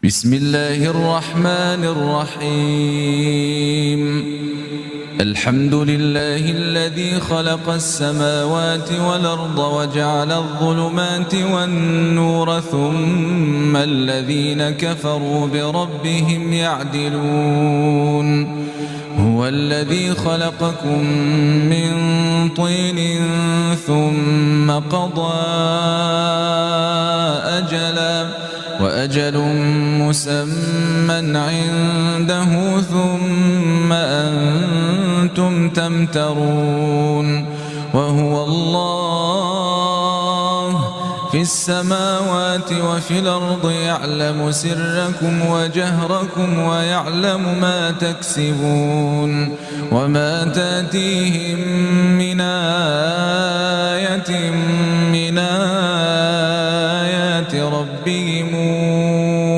بسم الله الرحمن الرحيم. الحمد لله الذي خلق السماوات والأرض وجعل الظلمات والنور ثم الذين كفروا بربهم يعدلون. هو الذي خلقكم من طين ثم قضى أجلا وأجل مسمى عنده ثم أنتم تمترون. وهو الله في السماوات وفي الأرض يعلم سركم وجهركم ويعلم ما تكسبون. وما تأتيهم من آية من